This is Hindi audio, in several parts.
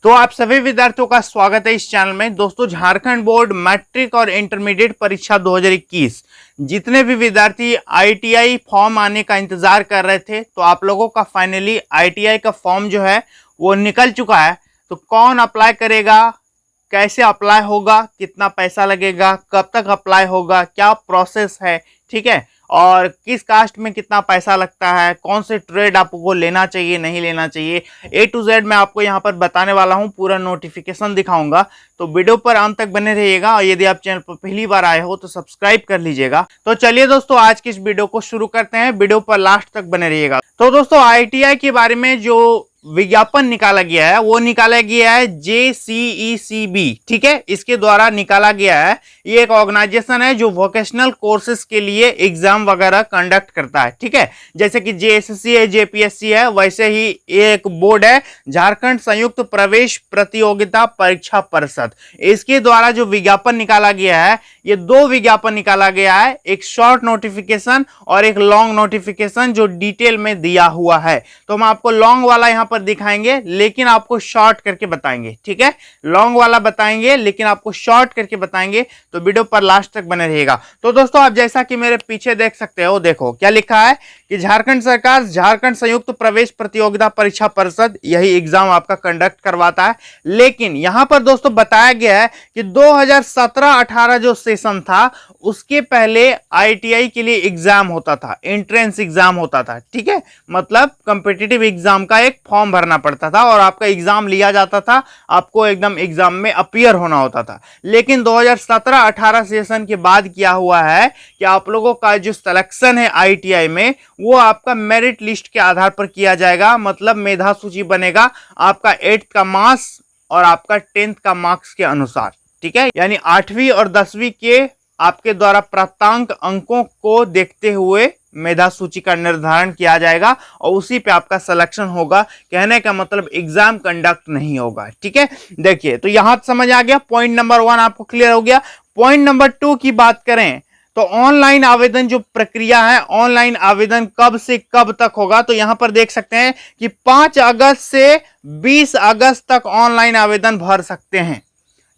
तो आप सभी विद्यार्थियों का स्वागत है इस चैनल में। दोस्तों, झारखंड बोर्ड मैट्रिक और इंटरमीडिएट परीक्षा 2021 जितने भी विद्यार्थी आईटीआई फॉर्म आने का इंतजार कर रहे थे, तो आप लोगों का फाइनली आईटीआई का फॉर्म जो है वो निकल चुका है। तो कौन अप्लाई करेगा, कैसे अप्लाई होगा, कितना पैसा लगेगा, कब तक अप्लाई होगा, क्या प्रोसेस है, ठीक है, और किस कास्ट में कितना पैसा लगता है, कौन से ट्रेड आपको लेना चाहिए नहीं लेना चाहिए, ए टू जेड मैं आपको यहाँ पर बताने वाला हूँ। पूरा नोटिफिकेशन दिखाऊंगा, तो वीडियो पर अंत तक बने रहिएगा। और यदि आप चैनल पर पहली बार आए हो तो सब्सक्राइब कर लीजिएगा। तो चलिए दोस्तों, आज की इस वीडियो को शुरू करते हैं। वीडियो पर लास्ट तक बने रहिएगा। तो दोस्तों, आईटीआई के बारे में जो विज्ञापन निकाला गया है वो निकाला गया है JCECB, ठीक है, इसके द्वारा निकाला गया है। ये एक ऑर्गेनाइजेशन है जो वोकेशनल कोर्सेज के लिए एग्जाम वगैरह कंडक्ट करता है, ठीक है। जैसे कि JSSC है, JPSC है, वैसे ही एक बोर्ड है झारखंड संयुक्त प्रवेश प्रतियोगिता परीक्षा परिषद। इसके द्वारा जो विज्ञापन निकाला गया है, ये दो विज्ञापन निकाला गया है, एक शॉर्ट नोटिफिकेशन और एक लॉन्ग नोटिफिकेशन जो डिटेल में दिया हुआ है। तो हम आपको लॉन्ग वाला यहाँ पर दिखाएंगे, लेकिन आपको शॉर्ट करके बताएंगे, ठीक है। लॉन्ग वाला बताएंगे लेकिन आपको शॉर्ट करके बताएंगे, तो वीडियो पर लास्ट तक बने रहिएगा। तो दोस्तों, आप जैसा कि मेरे पीछे देख सकते हो, देखो क्या लिखा है कि झारखंड सरकार झारखंड संयुक्त प्रवेश प्रतियोगिता परीक्षा परिषद यही एग्जाम आपका कंडक्ट करवाता है। लेकिन यहां पर दोस्तों बताया गया है कि 2017-18 जो सेशन था उसके पहले आईटीआई के लिए एग्जाम होता था, एंट्रेंस एग्जाम होता था, ठीक है। मतलब कॉम्पिटिटिव एग्जाम का एक फॉर्म भरना पड़ता था और आपका एग्जाम लिया जाता था, आपको एकदम एग्जाम में अपीयर होना होता था। लेकिन 2017-18 सेशन के बाद क्या हुआ है कि आप लोगों का जो सिलेक्शन है आईटीआई में, वो आपका मेरिट लिस्ट के आधार पर किया जाएगा। मतलब मेधा सूची बनेगा आपका 8th का मार्क्स और आपका 10th का मार्क्स के अनुसार, ठीक है। यानी 8वीं और 10वीं के आपके द्वारा प्राप्तांक अंकों को देखते हुए मेधा सूची का निर्धारण किया जाएगा और उसी पे आपका सिलेक्शन होगा। कहने का मतलब एग्जाम कंडक्ट नहीं होगा, ठीक है। देखिए, तो यहां समझ आ गया। पॉइंट नंबर 1 आपको क्लियर हो गया। पॉइंट नंबर 2 की बात करें तो ऑनलाइन आवेदन जो प्रक्रिया है, ऑनलाइन आवेदन कब से कब तक होगा, तो यहां पर देख सकते हैं कि 5 अगस्त से 20 अगस्त तक ऑनलाइन आवेदन भर सकते हैं।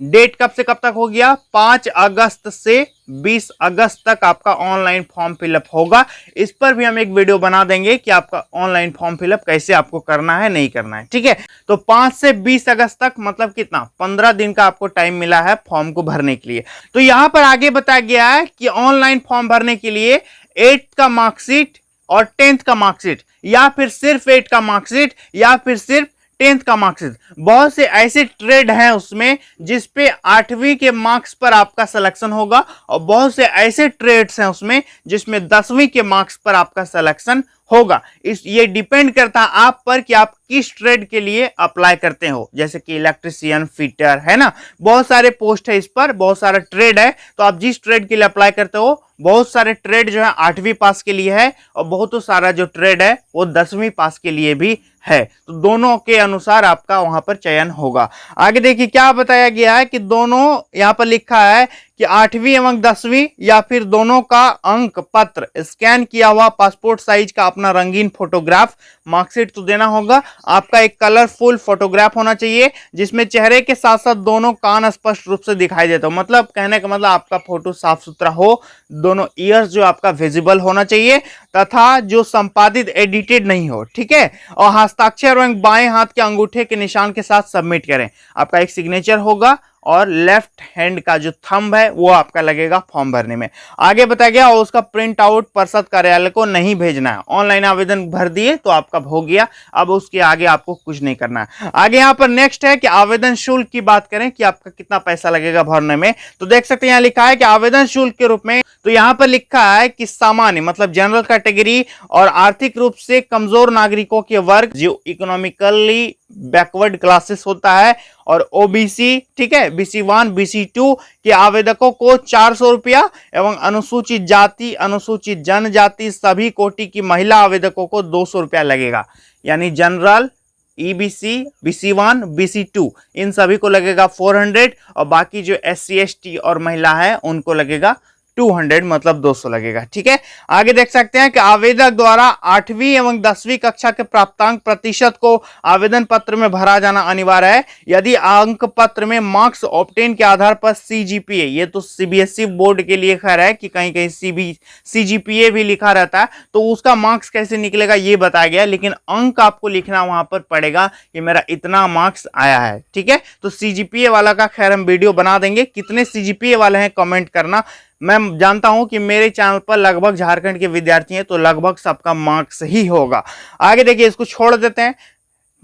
डेट कब से कब तक हो गया? 5 अगस्त से 20 अगस्त तक आपका ऑनलाइन फॉर्म फिलअप होगा। इस पर भी हम एक वीडियो बना देंगे कि आपका ऑनलाइन फॉर्म फिलअप कैसे आपको करना है, नहीं करना है, ठीक है। तो 5 से 20 अगस्त तक मतलब कितना, 15 दिन का आपको टाइम मिला है फॉर्म को भरने के लिए। तो यहां पर आगे बताया गया है कि ऑनलाइन फॉर्म भरने के लिए 8th का मार्कशीट और 10th का मार्कशीट, या फिर सिर्फ 8 का मार्कशीट, या फिर सिर्फ 10th का मार्क्स। बहुत से ऐसे ट्रेड हैं उसमें जिस पे 8वीं के मार्क्स पर आपका सिलेक्शन होगा, और बहुत से ऐसे ट्रेड्स हैं उसमें जिसमें 10वीं के मार्क्स पर आपका सिलेक्शन होगा। ये डिपेंड करता है आप पर कि आप किस ट्रेड के लिए अप्लाई करते हो। जैसे कि इलेक्ट्रिशियन, फिटर, है ना, बहुत सारे पोस्ट है, इस पर बहुत सारा ट्रेड है। तो आप जिस ट्रेड के लिए अप्लाई करते हो, बहुत सारे ट्रेड जो है 8वीं पास के लिए है और बहुत सारा जो ट्रेड है वो 10वीं पास के लिए भी है। तो दोनों के अनुसार आपका वहां पर चयन होगा। आगे देखिए क्या बताया गया है कि दोनों यहां पर लिखा है कि 8वीं एवं 10वीं या फिर दोनों का अंक पत्र, स्कैन किया हुआ पासपोर्ट साइज का अपना रंगीन फोटोग्राफ, मार्कशीट तो देना होगा। आपका एक कलरफुल फोटोग्राफ होना चाहिए जिसमें चेहरे के साथ साथ दोनों कान स्पष्ट रूप से दिखाई देते हो। मतलब कहने का मतलब आपका फोटो साफ सुथरा हो, दोनों ईयर्स जो आपका विजिबल होना चाहिए, तथा जो संपादित एडिटेड नहीं हो, ठीक है। और हस्ताक्षर एवं बाएं हाथ के अंगूठे के निशान के साथ सबमिट करें। आपका एक सिग्नेचर होगा और लेफ्ट हैंड का जो थंब है वो आपका लगेगा फॉर्म भरने में। आगे बताया गया और उसका प्रिंट आउट परिषद कार्यालय को नहीं भेजना है। ऑनलाइन आवेदन भर दिए तो आपका हो गया, अब उसके आगे आपको कुछ नहीं करना है। आगे यहाँ पर नेक्स्ट है कि आवेदन शुल्क की बात करें कि आपका कितना पैसा लगेगा भरने में, तो देख सकते हैं यहाँ लिखा है कि आवेदन शुल्क के रूप में, तो यहाँ पर लिखा है कि सामान्य मतलब जनरल कैटेगरी और आर्थिक रूप से कमजोर नागरिकों के वर्ग जो इकोनॉमिकली बैकवर्ड क्लासेस होता है, और ओबीसी, ठीक है, BC1 BC2 के आवेदकों को 400 रुपया एवं अनुसूचित जाति, अनुसूचित जनजाति सभी कोटि की महिला आवेदकों को 200 रुपया लगेगा। यानी जनरल, EBC, BC1 BC2 इन सभी को लगेगा 400 और बाकी जो SC ST और महिला है उनको लगेगा 200 मतलब 200 लगेगा। ठीक है, आगे देख सकते हैं कि आवेदक द्वारा 8वीं एवं 10वीं कक्षा के प्राप्तांक प्रतिशत को आवेदन पत्र में भरा जाना अनिवार्य है। यदि अंक पत्र में मार्क्स ऑब्टेन के आधार पर सीजीपीए, ये तो सीबीएसई बोर्ड के लिए खैर है कि कहीं कहीं सीजीपीए भी लिखा रहता है, तो उसका मार्क्स कैसे निकलेगा ये बताया गया, लेकिन अंक आपको लिखना वहां पर पड़ेगा कि मेरा इतना मार्क्स आया है। ठीक है, तो सीजीपीए वाला का खैर हम वीडियो बना देंगे। कितने सीजीपीए वाले हैं कमेंट करना। मैं जानता हूं कि मेरे चैनल पर लगभग झारखंड के विद्यार्थी हैं, तो लगभग सबका मार्क्स ही होगा। आगे देखिए, इसको छोड़ देते हैं।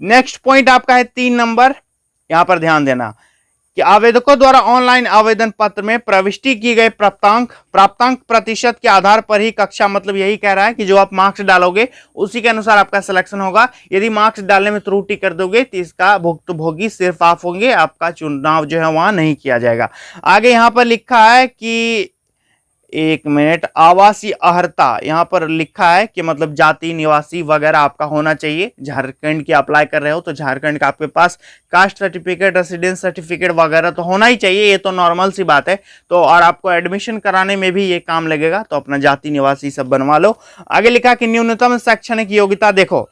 नेक्स्ट पॉइंट आपका है 3 नंबर, यहां पर ध्यान देना कि आवेदकों द्वारा ऑनलाइन आवेदन पत्र में प्रविष्टि की गए प्राप्तांक प्रतिशत के आधार पर ही कक्षा, मतलब यही कह रहा है कि जो आप मार्क्स डालोगे उसी के अनुसार आपका सिलेक्शन होगा। यदि मार्क्स डालने में त्रुटि कर दोगे तो इसका भुक्तभोगी सिर्फ आप होंगे, आपका चुनाव जो है वहां नहीं किया जाएगा। आगे यहां पर लिखा है कि 1 मिनट, आवासीय अर्हता यहां पर लिखा है कि मतलब जाति निवासी वगैरह आपका होना चाहिए। झारखंड की अप्लाई कर रहे हो तो झारखंड का आपके पास कास्ट सर्टिफिकेट, रेसिडेंस सर्टिफिकेट वगैरह तो होना ही चाहिए, ये तो नॉर्मल सी बात है। तो और आपको एडमिशन कराने में भी ये काम लगेगा, तो अपना जाति निवासी सब बनवा लो। आगे लिखा कि न्यूनतम शैक्षणिक योग्यता, देखो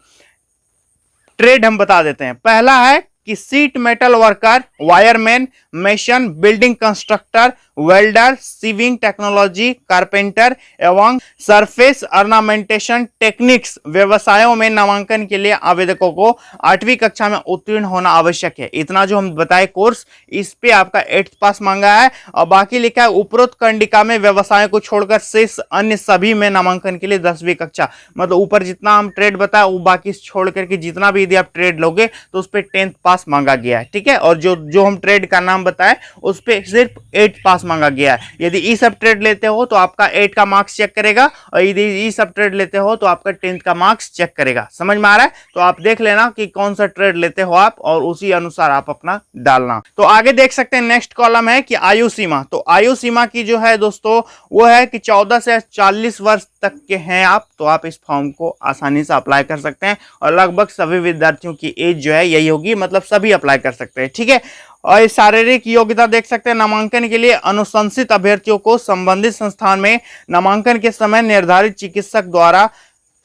ट्रेड हम बता देते हैं। पहला है कि sheet metal worker, wireman, mason, building constructor, welder, sewing technology, carpenter एवं सरफेस ऑर्नामेंटेशन टेक्निक्स व्यवसायों में नामांकन के लिए आवेदकों को 8वीं कक्षा में उत्तीर्ण होना आवश्यक है। इतना जो हम बताए कोर्स, इस पे आपका 8th पास मांगा है, और बाकी लिखा है उपरोक्त कंडिका में व्यवसायों को छोड़कर शेष अन्य सभी में नामांकन के लिए 10वीं कक्षा, मतलब ऊपर जितना हम ट्रेड बताया वो बाकी छोड़ करके जितना भी यदि आप ट्रेड लोगे तो उस पर 10th पास मांगा गया है। ठीक है, और जो हम ट्रेड का नाम बताए उस पर सिर्फ 8th पास मांगा गया है। यदि ई सब ट्रेड लेते हो तो आपका 8 का मार्क्स चेक करेगा, और यदि ई सब ट्रेड लेते हो तो आपका 10th का मार्क्स चेक करेगा। समझ में आ रहा है? तो आप देख लेना कि कौन सा ट्रेड लेते हो आप, और उसी अनुसार आप अपना डालना। तो आगे देख सकते हैं नेक्स्ट कॉलम है कि आयु सीमा। तो आयु सीमा की जो है दोस्तों वो है कि 14 से 40 वर्ष तक के हैं आप, तो आप इस फॉर्म को आसानी से अप्लाई कर सकते हैं, और लगभग सभी विद्यार्थियों की एज जो है यही होगी, मतलब सभी अप्लाई कर सकते हैं। ठीक है, और शारीरिक योग्यता देख सकते हैं। नामांकन के लिए अनुशंसित अभ्यर्थियों को संबंधित संस्थान में नामांकन के समय निर्धारित चिकित्सक द्वारा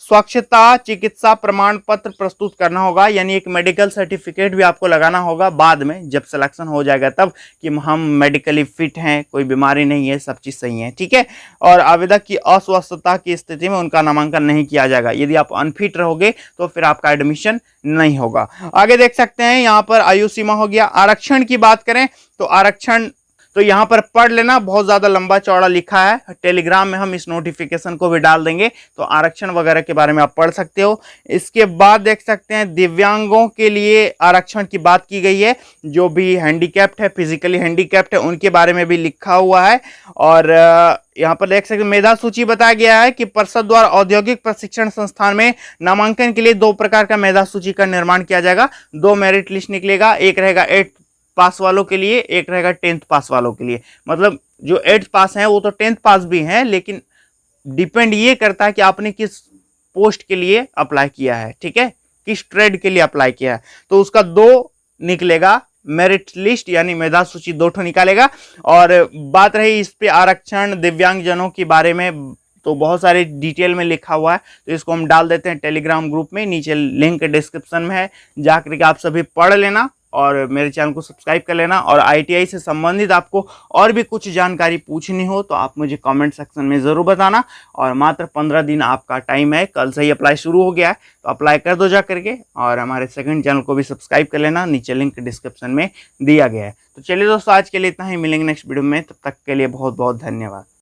स्वच्छता चिकित्सा प्रमाण पत्र प्रस्तुत करना होगा, यानी एक मेडिकल सर्टिफिकेट भी आपको लगाना होगा बाद में जब सिलेक्शन हो जाएगा तब, कि हम मेडिकली फिट हैं, कोई बीमारी नहीं है, सब चीज़ सही है। ठीक है, और आवेदक की अस्वस्थता की स्थिति में उनका नामांकन नहीं किया जाएगा। यदि आप अनफिट रहोगे तो फिर आपका एडमिशन नहीं होगा। आगे देख सकते हैं यहाँ पर आयु सीमा हो गया। आरक्षण की बात करें तो आरक्षण तो यहां पर पढ़ लेना, बहुत ज्यादा लंबा चौड़ा लिखा है। टेलीग्राम में हम इस नोटिफिकेशन को भी डाल देंगे, तो आरक्षण वगैरह के बारे में आप पढ़ सकते हो। इसके बाद देख सकते हैं दिव्यांगों के लिए आरक्षण की बात की गई है, जो भी हैंडीकैप्ड है, फिजिकली हैंडीकैप्ड है, उनके बारे में भी लिखा हुआ है। और यहाँ पर देख सकते हैं मेधा सूची बताया गया है कि परिषद द्वारा औद्योगिक प्रशिक्षण संस्थान में नामांकन के लिए 2 प्रकार का मेधा सूची का निर्माण किया जाएगा। 2 मेरिट लिस्ट निकलेगा, एक रहेगा 8th पास वालों के लिए, एक रहेगा 10th पास वालों के लिए। मतलब जो 8th पास हैं वो तो 10th पास भी हैं, लेकिन डिपेंड ये करता है कि आपने किस पोस्ट के लिए अप्लाई किया है। ठीक है, किस ट्रेड के लिए अप्लाई किया है, तो उसका 2 निकलेगा मेरिट लिस्ट, यानी मेधा सूची 2 ठो निकालेगा। और बात रही इस पे आरक्षण दिव्यांगजनों के बारे में, तो बहुत सारे डिटेल में लिखा हुआ है, तो इसको हम डाल देते हैं टेलीग्राम ग्रुप में, नीचे लिंक डिस्क्रिप्शन में है, जाकर के आप सभी पढ़ लेना और मेरे चैनल को सब्सक्राइब कर लेना। और आईटीआई से संबंधित आपको और भी कुछ जानकारी पूछनी हो तो आप मुझे कमेंट सेक्शन में ज़रूर बताना। और मात्र 15 दिन आपका टाइम है, कल से ही अप्लाई शुरू हो गया है, तो अप्लाई कर दो जा करके। और हमारे सेकंड चैनल को भी सब्सक्राइब कर लेना, नीचे लिंक डिस्क्रिप्शन में दिया गया है। तो चलिए दोस्तों, आज के लिए इतना ही, मिलेंगे नेक्स्ट वीडियो में, तब तक के लिए बहुत बहुत धन्यवाद।